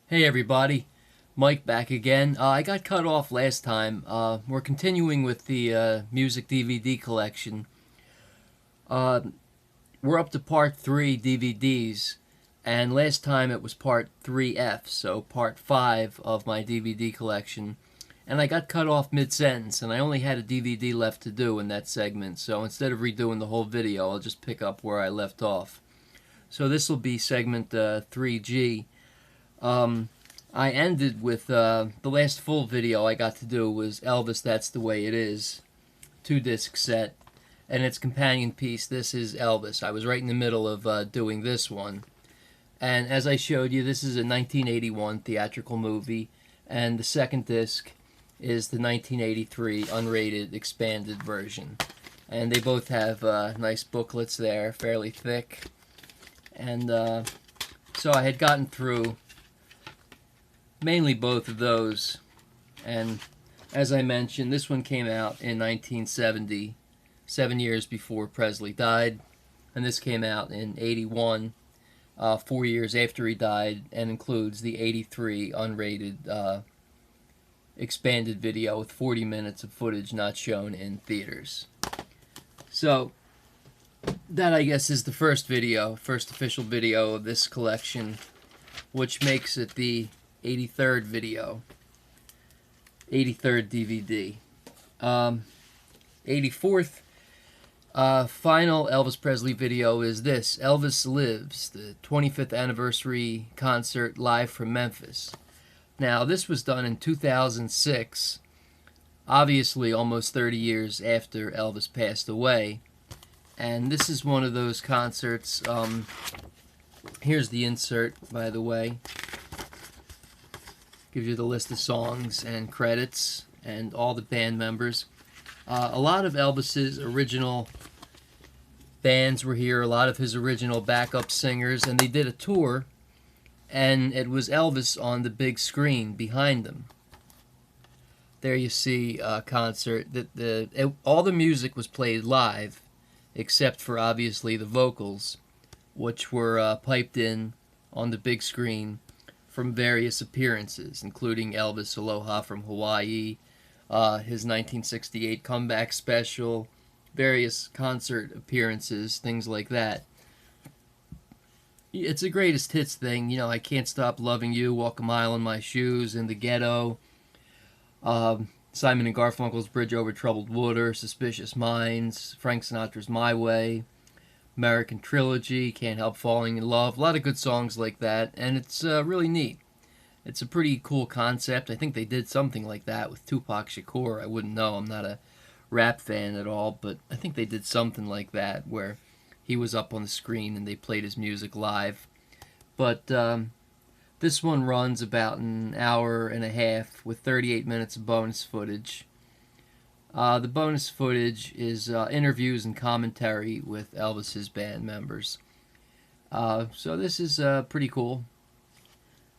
Hey everybody, Mike back again. I got cut off last time. We're continuing with the music DVD collection. Uh, we're up to part 3 DVDs, and last time it was part 3F, so part 5 of my DVD collection. And I got cut off mid-sentence, and I only had a DVD left to do in that segment, so instead of redoing the whole video, I'll just pick up where I left off. So this will be segment 3G. I ended with the last full video I got to do was Elvis, That's the Way It Is, 2-disc set, and its companion piece, This Is Elvis. I was right in the middle of doing this one. And as I showed you, this is a 1981 theatrical movie, and the second disc is the 1983 unrated expanded version. And they both have nice booklets there, fairly thick. And so I had gotten through mainly both of those, and as I mentioned, this one came out in 1970, 7 years before Presley died, and this came out in 81, 4 years after he died, and includes the 83 unrated expanded video with 40 minutes of footage not shown in theaters. So that, I guess, is the first official video of this collection, which makes it the 83rd video, 83rd DVD. 84th final Elvis Presley video is this, Elvis Lives, the 25th anniversary concert live from Memphis. Now, this was done in 2006, obviously almost 30 years after Elvis passed away. And this is one of those concerts, here's the insert, by the way. Gives you the list of songs and credits and all the band members. A lot of Elvis's original bands were here, a lot of his original backup singers, and they did a tour, and it was Elvis on the big screen behind them. There you see a concert. All the music was played live, except for obviously the vocals, which were piped in on the big screen from various appearances, including Elvis Aloha from Hawaii, his 1968 comeback special, various concert appearances, things like that. It's a greatest hits thing, you know, I Can't Stop Loving You, Walk a Mile in My Shoes, In the Ghetto, Simon and Garfunkel's Bridge Over Troubled Water, Suspicious Minds, Frank Sinatra's My Way, American Trilogy, Can't Help Falling in Love, a lot of good songs like that, and it's really neat. It's a pretty cool concept. I think they did something like that with Tupac Shakur. I wouldn't know, I'm not a rap fan at all, but I think they did something like that where he was up on the screen and they played his music live. But this one runs about an hour and a half with 38 minutes of bonus footage. The bonus footage is interviews and commentary with Elvis's band members. So this is pretty cool.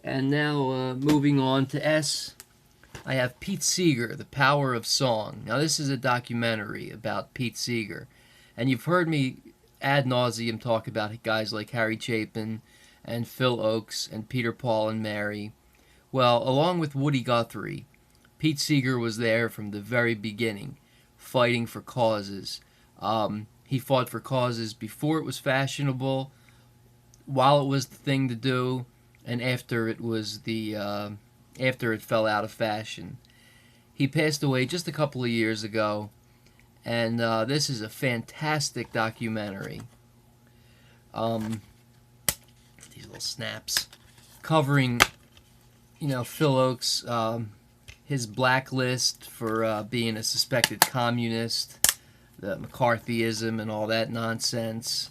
And now moving on to S, I have Pete Seeger, The Power of Song. Now this is a documentary about Pete Seeger. And you've heard me ad nauseum talk about guys like Harry Chapin and Phil Oakes and Peter, Paul, and Mary. Well, along with Woody Guthrie, Pete Seeger was there from the very beginning, fighting for causes. He fought for causes before it was fashionable, while it was the thing to do, and after it was after it fell out of fashion. He passed away just a couple of years ago, and this is a fantastic documentary. These little snaps covering, you know, Phil Oakes, his blacklist for being a suspected communist, the McCarthyism and all that nonsense.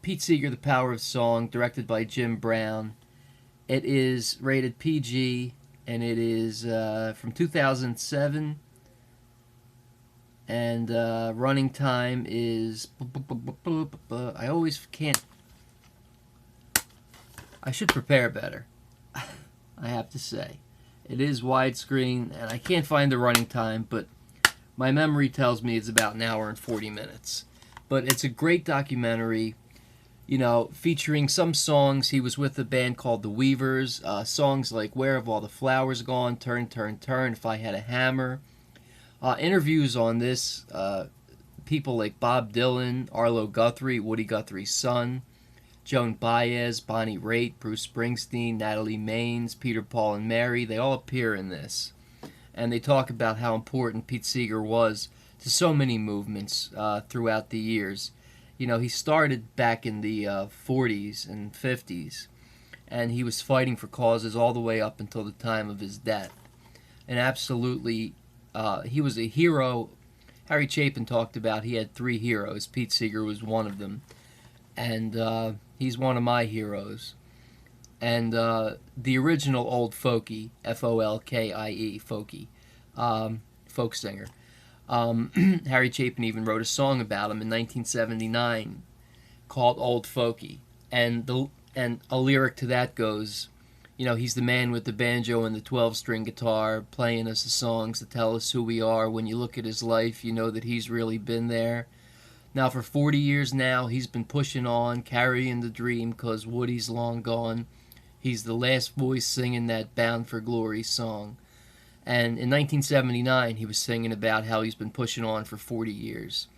Pete Seeger, The Power of Song, directed by Jim Brown. It is rated PG, and it is from 2007, and running time is... I always can't... I should prepare better, I have to say. It is widescreen, and I can't find the running time, but my memory tells me it's about an hour and 40 minutes. But it's a great documentary. featuring some songs. He was with a band called the Weavers. Songs like "Where Have All the Flowers Gone," "Turn, Turn, Turn," "If I Had a Hammer." Interviews on this, people like Bob Dylan, Arlo Guthrie, Woody Guthrie's son, Joan Baez, Bonnie Raitt, Bruce Springsteen, Natalie Maines, Peter, Paul, and Mary. They all appear in this. And they talk about how important Pete Seeger was to so many movements throughout the years. He started back in the 40s and 50s, and he was fighting for causes all the way up until the time of his death. And absolutely, he was a hero. Harry Chapin talked about he had 3 heroes. Pete Seeger was one of them. And he's one of my heroes. And the original old folkie, Folkie, folkie, folk singer. Harry Chapin even wrote a song about him in 1979 called Old Folkie. And a lyric to that goes, he's the man with the banjo and the 12-string guitar playing us the songs to tell us who we are. When you look at his life, you know that he's really been there. Now, for 40 years now, he's been pushing on, carrying the dream, 'cause Woody's long gone. He's the last voice singing that Bound for Glory song. And in 1979, he was singing about how he's been pushing on for 40 years.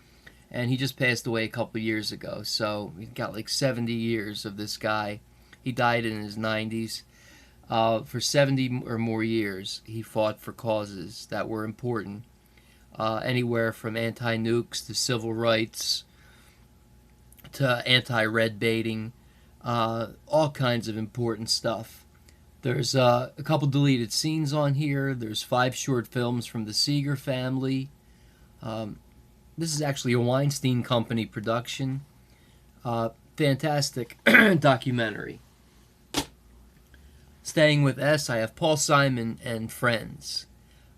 And he just passed away a couple of years ago, so we've got like 70 years of this guy. He died in his 90s. For 70 or more years, he fought for causes that were important. Anywhere from anti-nukes to civil rights to anti-red baiting, all kinds of important stuff. There's a couple deleted scenes on here. There's 5 short films from the Seeger family. This is actually a Weinstein Company production. Fantastic documentary. Staying with S, I have Paul Simon and Friends.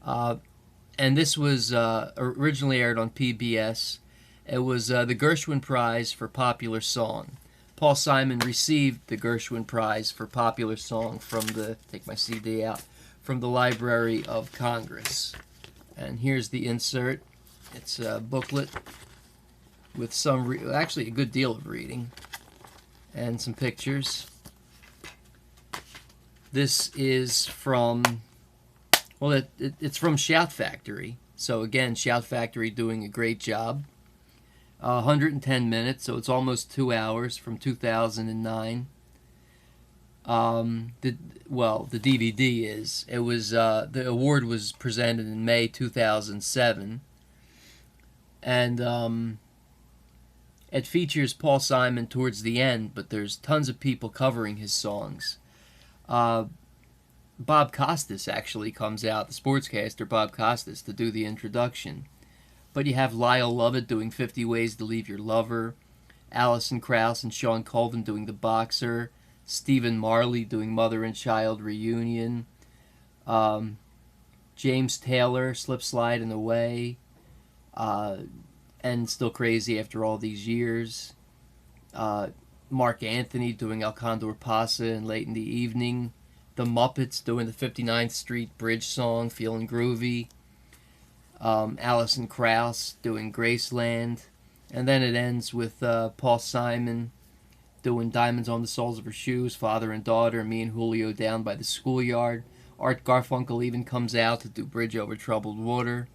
And this was originally aired on PBS. It was the Gershwin Prize for Popular Song. Paul Simon received the Gershwin Prize for Popular Song from take my CD out, from the Library of Congress. And here's the insert. It's a booklet with actually a good deal of reading and some pictures. This is from, well, it's from Shout Factory. So again, Shout Factory doing a great job. 110 minutes, so it's almost 2 hours, from 2009. The DVD is. It was the award was presented in May 2007, and it features Paul Simon towards the end, but there's tons of people covering his songs. Bob Costas actually comes out, the sportscaster Bob Costas, to do the introduction. But you have Lyle Lovett doing 50 Ways to Leave Your Lover, Alison Krauss and Sean Colvin doing The Boxer, Stephen Marley doing Mother and Child Reunion, James Taylor, Slip, Slide, and Away, and Still Crazy After All These Years, Mark Anthony doing El Condor Pasa and Late in the Evening, The Muppets doing the 59th Street Bridge song, Feelin' Groovy, Alison Krauss doing Graceland, and then it ends with Paul Simon doing Diamonds on the Soles of Her Shoes, Father and Daughter, Me and Julio Down by the Schoolyard. Art Garfunkel even comes out to do Bridge Over Troubled Water.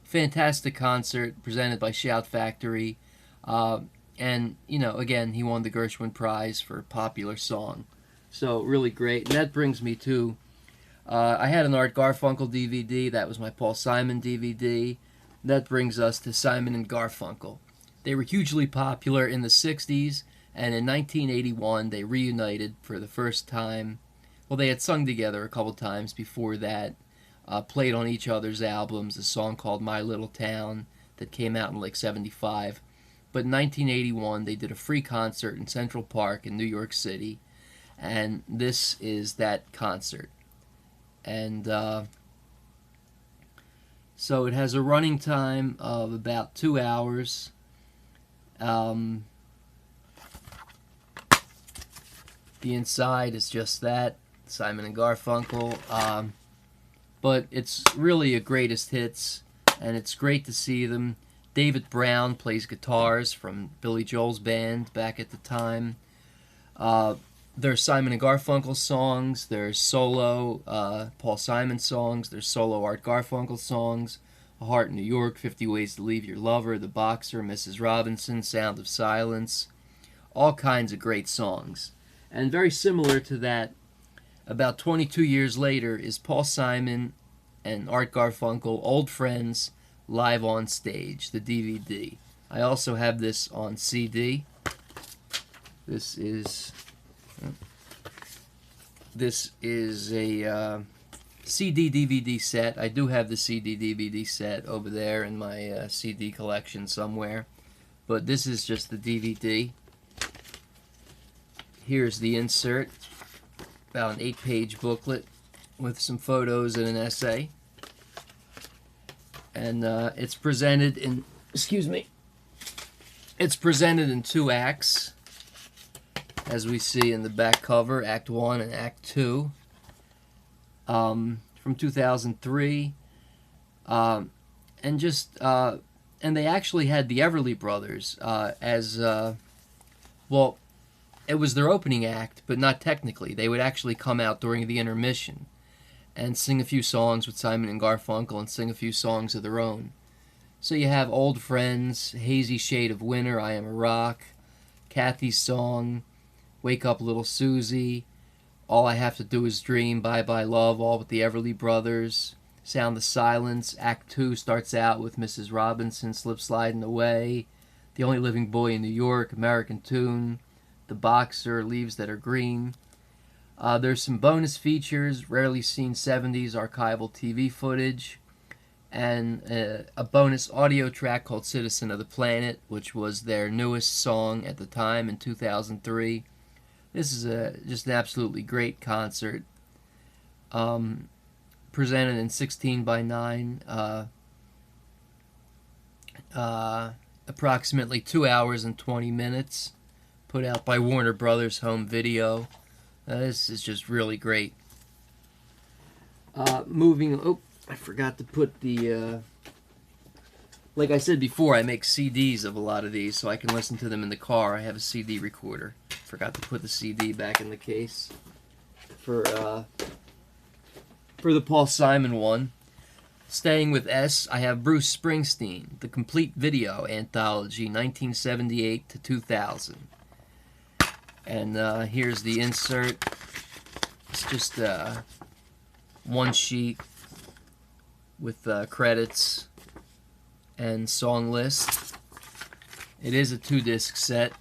Fantastic concert presented by Shout Factory. And, again, he won the Gershwin Prize for Popular Song. So, really great. And that brings me to, I had an Art Garfunkel DVD. That was my Paul Simon DVD. That brings us to Simon and Garfunkel. They were hugely popular in the 60s, and in 1981 they reunited for the first time. Well, they had sung together a couple times before that, played on each other's albums, a song called My Little Town that came out in like 75. But in 1981 they did a free concert in Central Park in New York City, and this is that concert. And so it has a running time of about 2 hours. The inside is just that, Simon and Garfunkel. But it's really a greatest hits, and it's great to see them. David Brown plays guitars from Billy Joel's band back at the time. There's Simon and Garfunkel songs, there's solo Paul Simon songs, there's solo Art Garfunkel songs, A Heart in New York, 50 Ways to Leave Your Lover, The Boxer, Mrs. Robinson, Sound of Silence, all kinds of great songs. And very similar to that, about 22 years later, is Paul Simon and Art Garfunkel, Old Friends, live on stage, the DVD. I also have this on CD. This is a CD DVD set. I do have the CD DVD set over there in my CD collection somewhere, but this is just the DVD. Here's the insert, about an 8-page booklet with some photos and an essay, and it's presented in, it's presented in 2 acts, as we see in the back cover, Act 1 and Act 2, from 2003, and they actually had the Everly Brothers as, well, it was their opening act, but not technically. They would actually come out during the intermission and sing a few songs with Simon and Garfunkel and sing a few songs of their own. So you have Old Friends, Hazy Shade of Winter, I Am a Rock, Kathy's Song, Wake Up Little Susie, All I Have to Do Is Dream, Bye Bye Love, all with the Everly Brothers, Sound of Silence. Act 2 starts out with Mrs. Robinson, Slip Sliding Away, The Only Living Boy in New York, American Tune, The Boxer, Leaves That Are Green. There's some bonus features, rarely seen 70s archival TV footage, and a bonus audio track called Citizen of the Planet, which was their newest song at the time in 2003. This is just an absolutely great concert. Presented in 16:9, approximately 2 hours and 20 minutes. Put out by Warner Brothers Home Video. This is just really great. I forgot to put the, like I said before, I make CDs of a lot of these so I can listen to them in the car. I have a CD recorder. Forgot to put the CD back in the case for the Paul Simon one. Staying with S, I have Bruce Springsteen, the complete video anthology, 1978 to 2000. And here's the insert. It's just one sheet with credits and song list. It is a 2-disc set,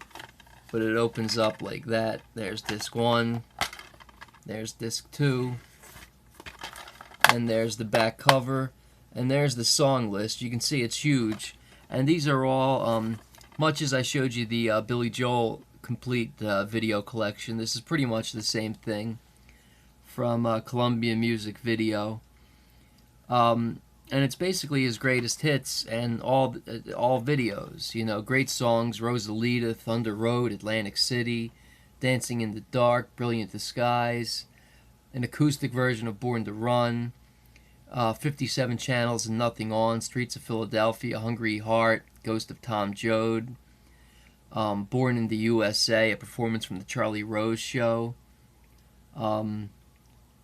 but it opens up like that. There's disc 1, there's disc 2, and there's the back cover, and there's the song list. You can see it's huge, and these are all, much as I showed you the Billy Joel complete video collection, this is pretty much the same thing from Columbia Music Video. And it's basically his greatest hits and all videos. You know, great songs: Rosalita, Thunder Road, Atlantic City, Dancing in the Dark, Brilliant Disguise, an acoustic version of Born to Run, 57 Channels and Nothing On, Streets of Philadelphia, Hungry Heart, Ghost of Tom Joad, Born in the USA, a performance from the Charlie Rose Show.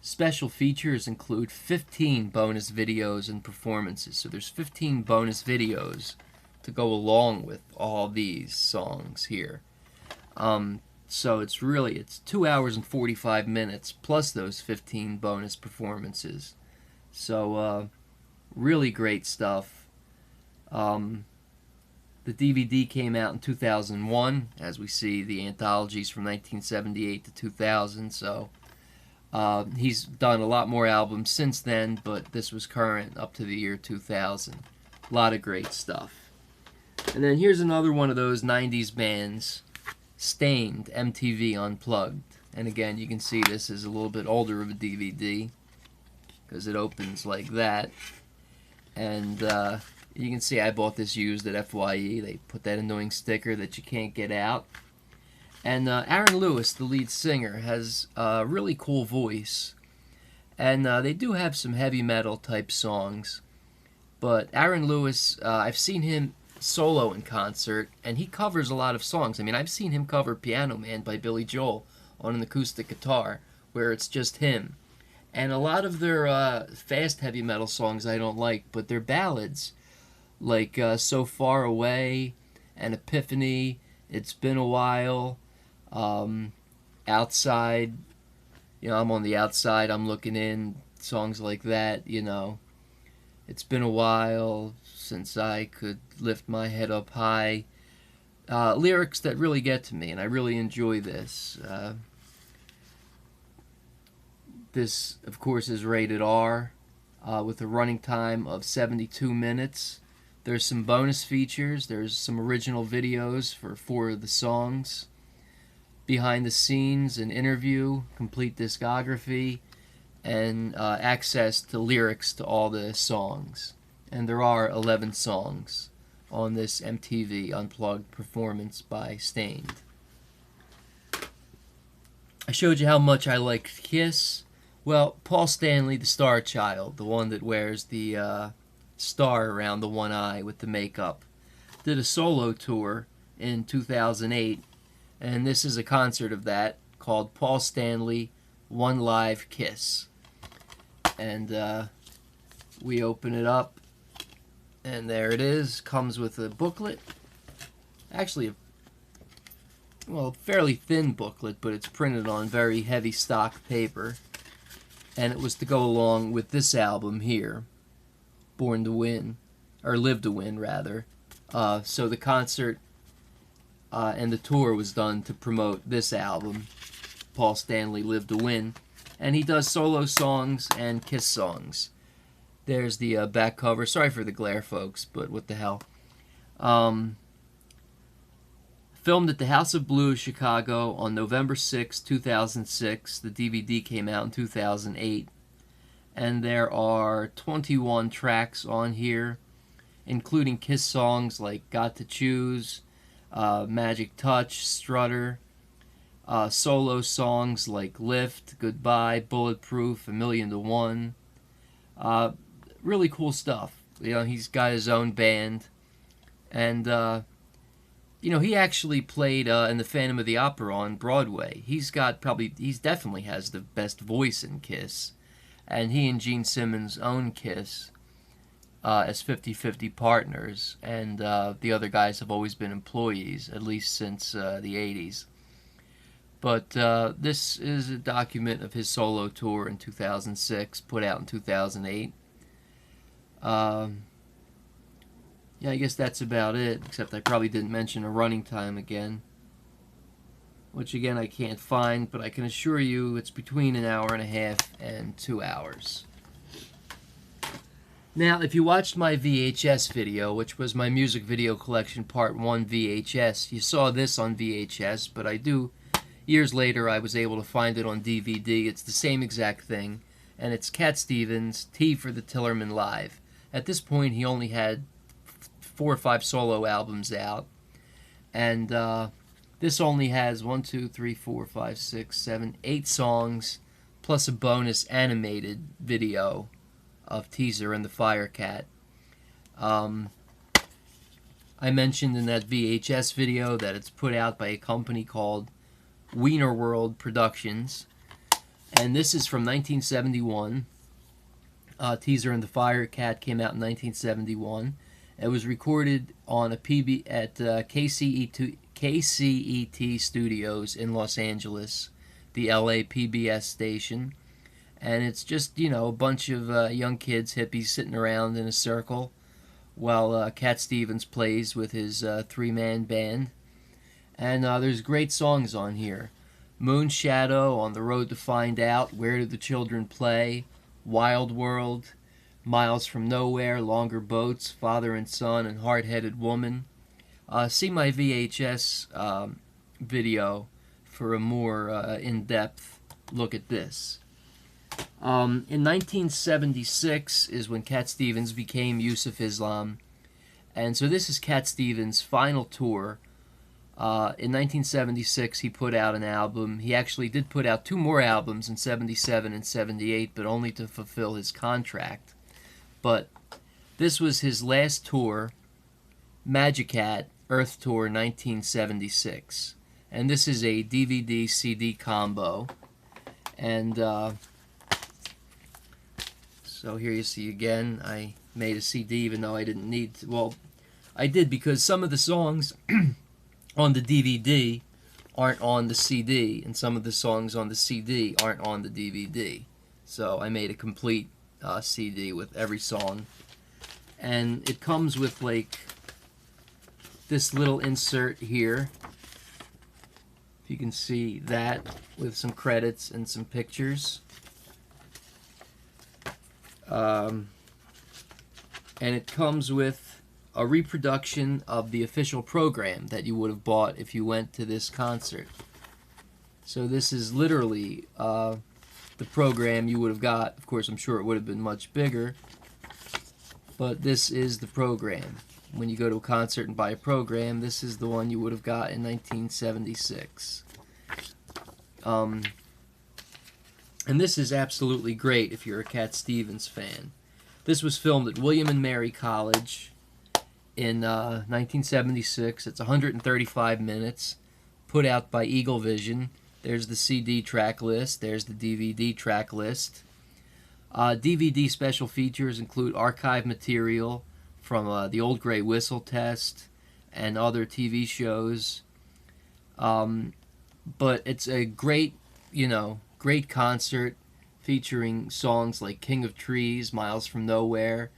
Special features include 15 bonus videos and performances. So there's 15 bonus videos to go along with all these songs here. So it's 2 hours and 45 minutes plus those 15 bonus performances. So really great stuff. The DVD came out in 2001. As we see, the anthologies from 1978 to 2000. So he's done a lot more albums since then, but this was current up to the year 2000. A lot of great stuff. And then here's another one of those 90s bands, Stained, MTV Unplugged. And again, you can see this is a little bit older of a DVD because it opens like that. And you can see I bought this used at FYE. They put that annoying sticker that you can't get out. And Aaron Lewis, the lead singer, has a really cool voice. And they do have some heavy metal type songs. But Aaron Lewis, I've seen him solo in concert, and he covers a lot of songs. I mean, I've seen him cover Piano Man by Billy Joel on an acoustic guitar, where it's just him. And a lot of their fast heavy metal songs I don't like, but they're ballads, like So Far Away and Epiphany, It's Been a While, Outside, I'm on the outside, I'm looking in, songs like that, It's been a while since I could lift my head up high. Lyrics that really get to me, and I really enjoy this. This, of course, is rated R, with a running time of 72 minutes. There's some bonus features. There's some original videos for 4 of the songs. Behind the scenes, an interview, complete discography, and access to lyrics to all the songs. And there are 11 songs on this MTV Unplugged performance by Stained. I showed you how much I liked Kiss. Well, Paul Stanley, the Star Child, the one that wears the star around the one eye with the makeup, did a solo tour in 2008, and this is a concert of that called Paul Stanley One Live Kiss. And we open it up, and there it is. Comes with a booklet. Actually, a fairly thin booklet, but it's printed on very heavy stock paper. And it was to go along with this album here, Born to Win, or Live to Win, rather. So the concert and the tour was done to promote this album, Paul Stanley Live to Win. And he does solo songs and Kiss songs. There's the back cover. Sorry for the glare, folks, but what the hell. Filmed at the House of Blues, Chicago on November 6, 2006. The DVD came out in 2008. And there are 21 tracks on here, including Kiss songs like Got to Choose, Magic Touch, Strutter, solo songs like Lift, Goodbye, Bulletproof, A Million to One. Really cool stuff. He's got his own band. And, he actually played in the Phantom of the Opera on Broadway. He definitely has the best voice in Kiss. And he and Gene Simmons own Kiss as 50-50 partners. And the other guys have always been employees, at least since the 80s. But this is a document of his solo tour in 2006, put out in 2008. Yeah, I guess that's about it, except I probably didn't mention a running time again, which again I can't find, but I can assure you it's between an hour and a half and 2 hours. Now, if you watched my VHS video, which was my music video collection part 1 VHS, you saw this on VHS, but years later I was able to find it on DVD. It's the same exact thing, and it's Cat Stevens, T for the Tillerman Live. At this point, he only had 4 or 5 solo albums out, and this only has 1, 2, 3, 4, 5, 6, 7, 8 songs, plus a bonus animated video of Teaser and the Firecat. I mentioned in that VHS video that it's put out by a company called Wiener World Productions, and this is from 1971. Teaser and the Firecat came out in 1971. It was recorded on a PB at KCET Studios in Los Angeles, the LA PBS station. And it's just, a bunch of young kids, hippies, sitting around in a circle while Cat Stevens plays with his 3-man band. And there's great songs on here. Moon Shadow, On the Road to Find Out, Where Do the Children Play, Wild World, Miles from Nowhere, Longer Boats, Father and Son, and Hard-Headed Woman. See my VHS video for a more in-depth look at this. In 1976 is when Cat Stevens became Yusuf Islam, and so this is Cat Stevens' final tour. In 1976 he put out an album. He actually did put out 2 more albums in 77 and 78, but only to fulfill his contract. But this was his last tour, Magic Hat Earth Tour 1976. And this is a DVD CD combo. And so here you see again, I made a CD even though I didn't need to. Well, I did because some of the songs on the DVD aren't on the CD, and some of the songs on the CD aren't on the DVD. So I made a complete CD with every song. And it comes with like this little insert here. If you can see that, with some credits and some pictures. And it comes with a reproduction of the official program that you would have bought if you went to this concert. So this is literally the program you would have got. Of course, I'm sure it would have been much bigger, but this is the program. When you go to a concert and buy a program, this is the one you would have got in 1976. And this is absolutely great if you're a Cat Stevens fan. This was filmed at William and Mary College in 1976. It's 135 minutes, put out by Eagle Vision. There's the CD track list. There's the DVD track list. DVD special features include archive material from the Old Grey Whistle Test and other TV shows. But it's a great, great concert featuring songs like King of Trees, Miles from Nowhere,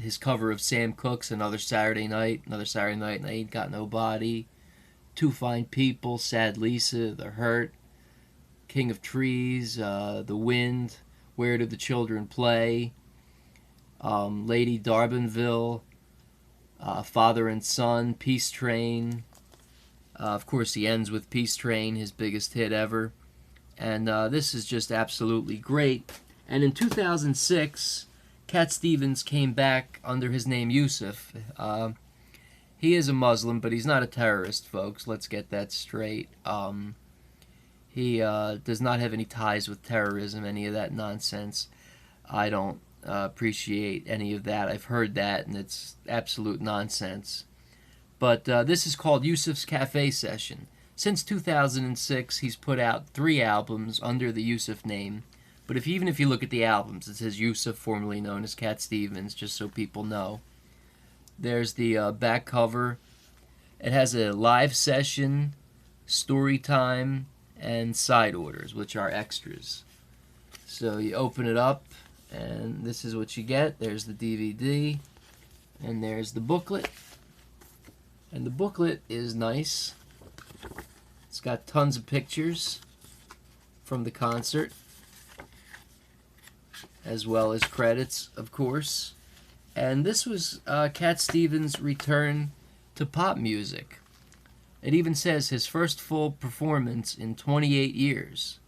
his cover of Sam Cooke's Another Saturday Night and I Ain't Got Nobody, Two Fine People, Sad Lisa, The Hurt, King of Trees, The Wind, Where Do the Children Play, Lady Darbanville, Father and Son, Peace Train. Of course, he ends with Peace Train, his biggest hit ever. And this is just absolutely great. And in 2006, Cat Stevens came back under his name Yusuf. He is a Muslim, but he's not a terrorist, folks. Let's get that straight. He does not have any ties with terrorism, any of that nonsense. I don't appreciate any of that. I've heard that, and it's absolute nonsense. But this is called Yusuf's Cafe Session. Since 2006, he's put out 3 albums under the Yusuf name. But even if you look at the albums, it says Yusuf, formerly known as Cat Stevens, just so people know. There's the back cover. It has a live session, story time, and side orders, which are extras. So you open it up, and this is what you get. There's the DVD, and there's the booklet. And the booklet is nice. It's got tons of pictures from the concert, as well as credits, of course. And this was Cat Stevens' return to pop music. It even says his first full performance in 28 years.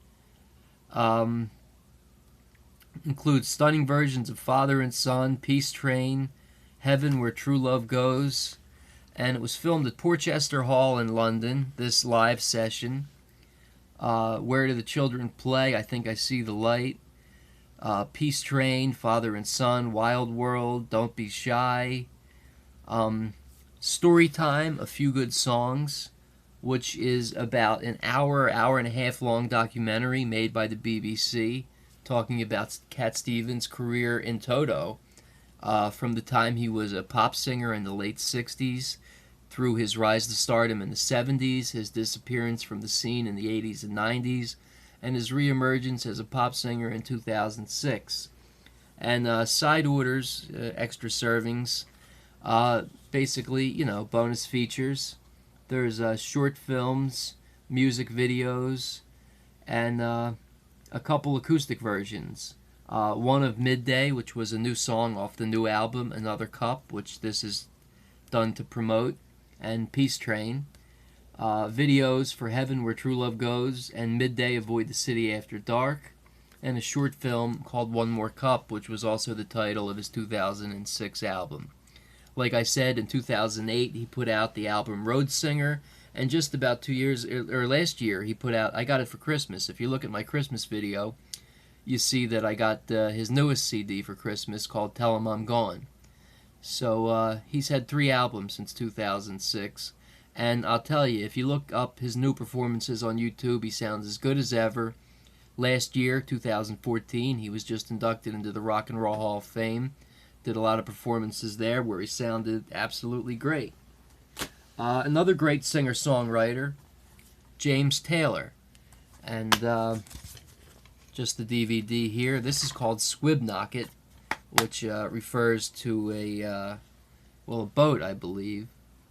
Includes stunning versions of Father and Son, Peace Train, Heaven Where True Love Goes. And it was filmed at Porchester Hall in London, this live session. Where Do the Children Play? I Think I See the Light. Peace Train, Father and Son, Wild World, Don't Be Shy. Story Time, A Few Good Songs, which is about an hour and a half long documentary made by the BBC talking about Cat Stevens' career in toto, from the time he was a pop singer in the late 60s through his rise to stardom in the 70s, his disappearance from the scene in the 80s and 90s, and his reemergence as a pop singer in 2006. And side orders, extra servings, basically, bonus features. There's short films, music videos, and a couple acoustic versions. One of Midday, which was a new song off the new album, Another Cup, which this is done to promote, and Peace Train. Videos for Heaven Where True Love Goes and Midday, Avoid the City After Dark, and a short film called One More Cup, which was also the title of his 2006 album. Like I said, in 2008 he put out the album Road Singer, and just about 2 years, or last year, he put out, I got it for Christmas. If you look at my Christmas video, you see that I got his newest CD for Christmas called Tell 'Em I'm Gone. So he's had 3 albums since 2006. And I'll tell you, if you look up his new performances on YouTube, he sounds as good as ever. Last year, 2014, he was just inducted into the Rock and Roll Hall of Fame. Did a lot of performances there where he sounded absolutely great. Another great singer-songwriter, James Taylor. And just the DVD here. This is called Squibnocket, which refers to a boat, I believe.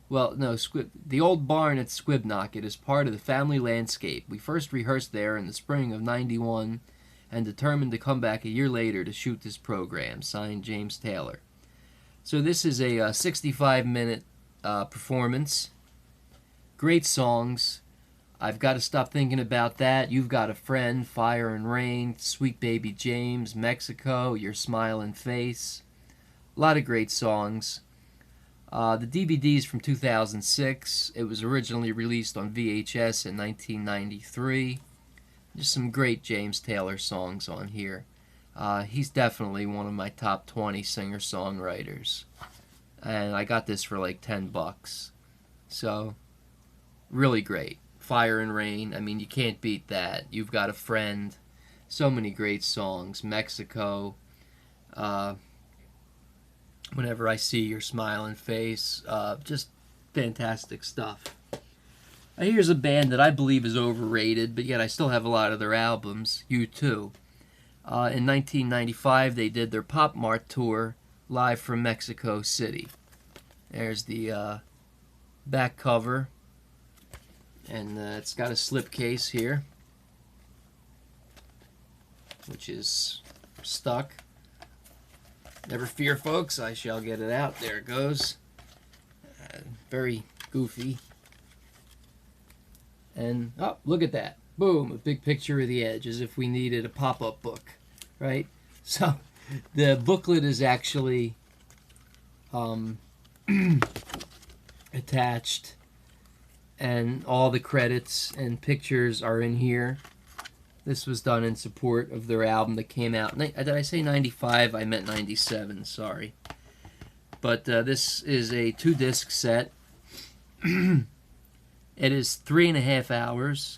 Well, no, the old barn at Squibnocket is part of the family landscape. We first rehearsed there in the spring of '91 and determined to come back a year later to shoot this program. Signed, James Taylor. So this is a 65-minute performance. Great songs. I've Got to Stop Thinking About That, You've Got a Friend, Fire and Rain, Sweet Baby James, Mexico, Your Smiling Face. A lot of great songs. The DVD's from 2006. It was originally released on VHS in 1993. Just some great James Taylor songs on here. He's definitely one of my top 20 singer-songwriters. And I got this for like $10. So, really great. Fire and Rain, I mean, you can't beat that. You've Got a Friend. So many great songs. Mexico. Whenever I See Your Smiling Face. Just fantastic stuff. Here's a band that I believe is overrated, but yet I still have a lot of their albums. U2. In 1995, they did their Pop Mart tour live from Mexico City. There's the back cover. And it's got a slipcase here, which is stuck. Never fear, folks, I shall get it out. There it goes. Very goofy. And, oh, look at that. Boom, a big picture of the Edge, as if we needed a pop-up book, right? So, the booklet is actually attached, and all the credits and pictures are in here. This was done in support of their album that came out. Did I say 95? I meant 97, sorry. But this is a 2-disc set. It is 3.5 hours.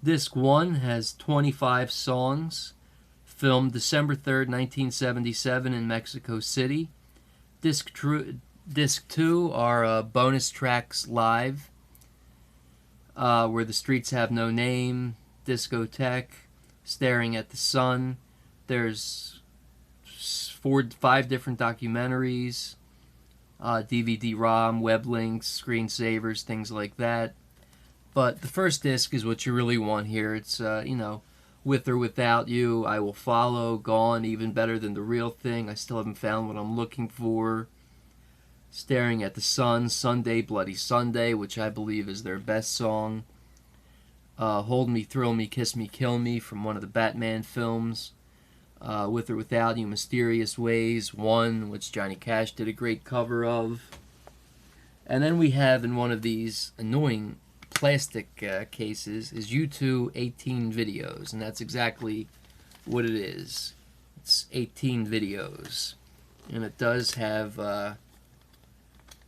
Disc 1 has 25 songs, filmed December 3rd, 1977 in Mexico City. Disc 2 are bonus tracks live, where the Streets Have No Name, Discotheque, Staring at the Sun. There's 5 different documentaries, DVD-ROM, web links, screensavers, things like that. But the first disc is what you really want here. It's, With or Without You, I Will Follow, Gone, Even Better Than the Real Thing, I Still Haven't Found What I'm Looking For, Staring at the Sun, Sunday, Bloody Sunday, which I believe is their best song, Hold Me, Thrill Me, Kiss Me, Kill Me from one of the Batman films, With or Without You, Mysterious Ways, One, which Johnny Cash did a great cover of. And then we have in one of these annoying plastic cases is U2 18 videos, and that's exactly what it is. It's 18 videos, and it does have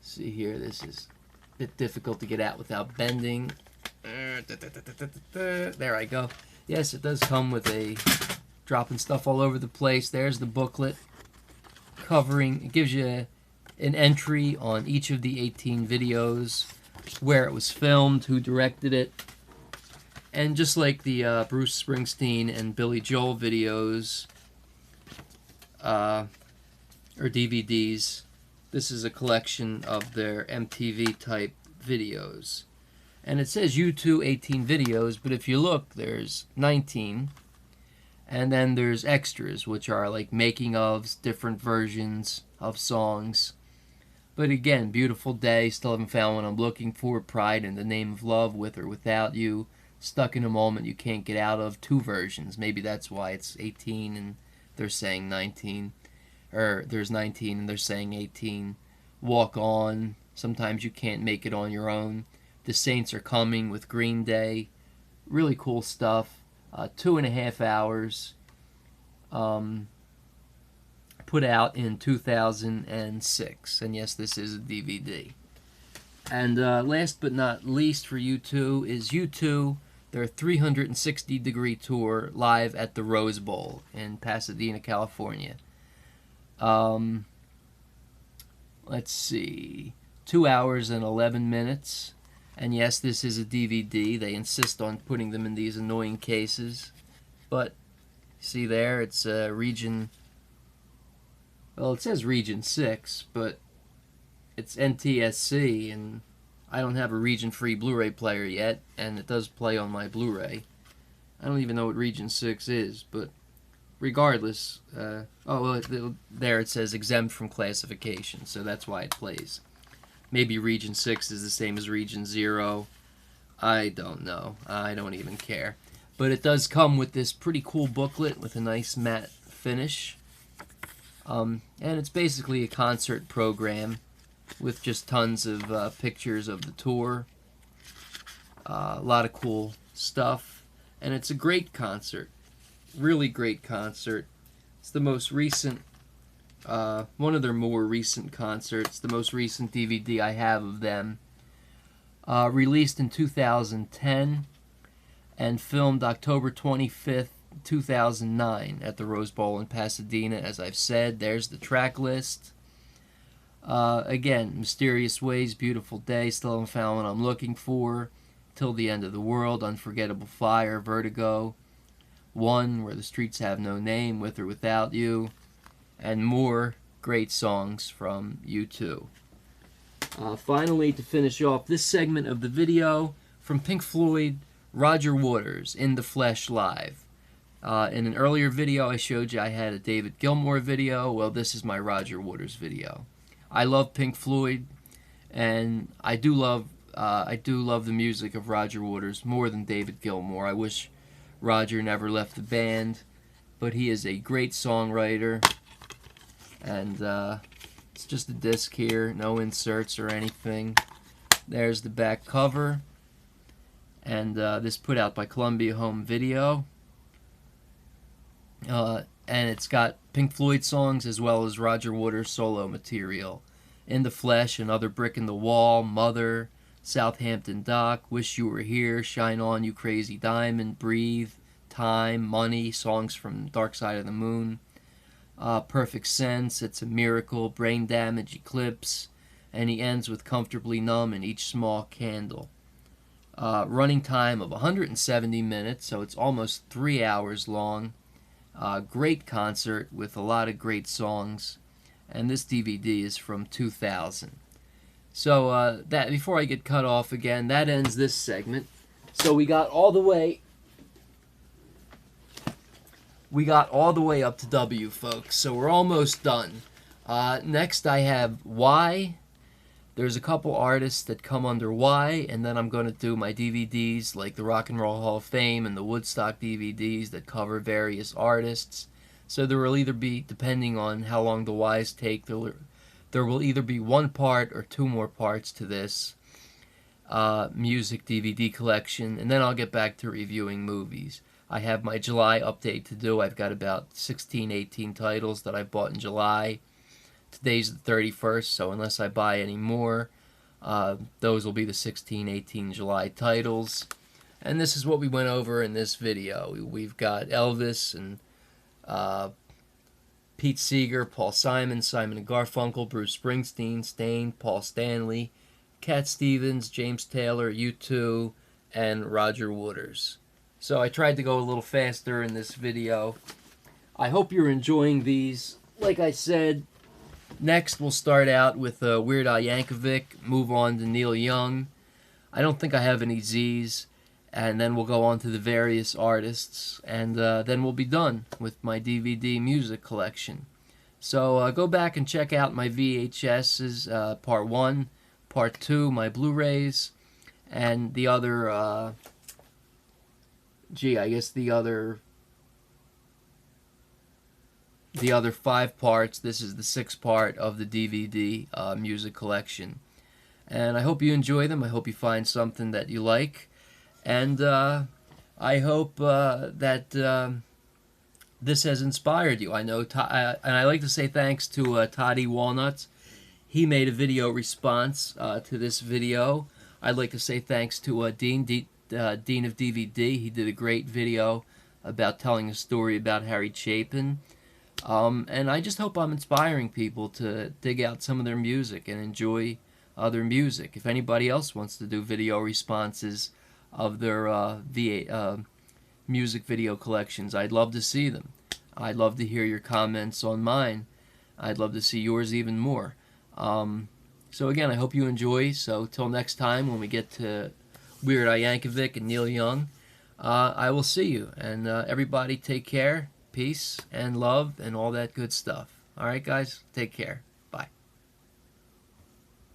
see here, this is a bit difficult to get out without bending. There I go. Yes, it does come with a dropping stuff all over the place. There's the booklet covering, it gives you an entry on each of the 18 videos, where it was filmed, who directed it, and just like the Bruce Springsteen and Billy Joel videos, or DVDs, this is a collection of their MTV type videos. And it says U2 18 videos, but if you look, there's 19, and then there's extras, which are like making ofs, different versions of songs. But again, Beautiful Day, Still Haven't Found What I'm Looking For, Pride in the Name of Love, With or Without You, Stuck in a Moment You Can't Get Out of, 2 versions. Maybe that's why it's 18 and they're saying 19. Or there's 19 and they're saying 18. Walk On, Sometimes You Can't Make It on Your Own. The Saints Are Coming with Green Day. Really cool stuff. 2.5 hours. put out in 2006. And yes, this is a DVD. And last but not least for U2 is U2, their 360-degree tour live at the Rose Bowl in Pasadena, California. Let's see, 2 hours and 11 minutes. And yes, this is a DVD. They insist on putting them in these annoying cases. But, see there, it's region... Well, it says region 6, but it's NTSC, and I don't have a region-free Blu-ray player yet, and it does play on my Blu-ray. I don't even know what region 6 is, but regardless, there it says exempt from classification, so that's why it plays. Maybe region 6 is the same as region 0. I don't know. I don't even care. But it does come with this pretty cool booklet with a nice matte finish. And it's basically a concert program with just tons of pictures of the tour. A lot of cool stuff. And it's a great concert. Really great concert. It's the most recent, one of their more recent concerts. The most recent DVD I have of them. Released in 2010 and filmed October 25th, 2009 at the Rose Bowl in Pasadena. As I've said, there's the track list. Again, Mysterious Ways, Beautiful Day, Still Haven't Found What I'm Looking For, Till the End of the World, Unforgettable Fire, Vertigo, One, Where the Streets Have No Name, With or Without You, and more great songs from U2. Finally, to finish off this segment of the video, from Pink Floyd, Roger Waters, In the Flesh Live. In an earlier video I showed you I had a David Gilmour video. Well, this is my Roger Waters video. I love Pink Floyd, and I do love the music of Roger Waters more than David Gilmour. I wish Roger never left the band, but he is a great songwriter. And it's just a disc here, no inserts or anything. There's the back cover, and this put out by Columbia Home Video. And it's got Pink Floyd songs as well as Roger Waters solo material. In the Flesh, Another Brick in the Wall, Mother, Southampton Dock, Wish You Were Here, Shine On You Crazy Diamond, Breathe, Time, Money, songs from Dark Side of the Moon, Perfect Sense, It's a Miracle, Brain Damage, Eclipse, and he ends with Comfortably Numb and Each Small Candle. Running time of 170 minutes, so it's almost 3 hours long. Great concert with a lot of great songs, and this DVD is from 2000. So that before I get cut off again, that ends this segment. So we got all the way up to W, folks. So we're almost done. Next I have Y. There's a couple artists that come under Y, and then I'm going to do my DVDs like the Rock and Roll Hall of Fame and the Woodstock DVDs that cover various artists. So there will either be, depending on how long the Ys take, there will either be one part or two more parts to this music DVD collection, and then I'll get back to reviewing movies. I have my July update to do. I've got about 16, 18 titles that I bought in July. Today's the 31st, so unless I buy any more, those will be the 16, 18 July titles. And this is what we went over in this video. We've got Elvis and Pete Seeger, Paul Simon, Simon and Garfunkel, Bruce Springsteen, Stain, Paul Stanley, Cat Stevens, James Taylor, U2, and Roger Waters. So I tried to go a little faster in this video. I hope you're enjoying these. Like I said, next we'll start out with Weird Al Yankovic, move on to Neil Young. I don't think I have any Z's. And then we'll go on to the various artists, and then we'll be done with my DVD music collection. So go back and check out my VHSs, Part 1, Part 2, my Blu-rays, and the other, I guess the other 5 parts. This is the 6th part of the DVD music collection. And I hope you enjoy them. I hope you find something that you like. And I hope that this has inspired you. I know, and I like to say thanks to Toddy Walnuts. He made a video response to this video. I'd like to say thanks to Dean of DVD. He did a great video about telling a story about Harry Chapin. And I just hope I'm inspiring people to dig out some of their music and enjoy other music. If anybody else wants to do video responses of their music video collections, I'd love to see them. I'd love to hear your comments on mine. I'd love to see yours even more. So again, I hope you enjoy. So till next time when we get to Weird Al Yankovic and Neil Young, I will see you. And everybody take care, peace and love and all that good stuff. Alright guys, take care.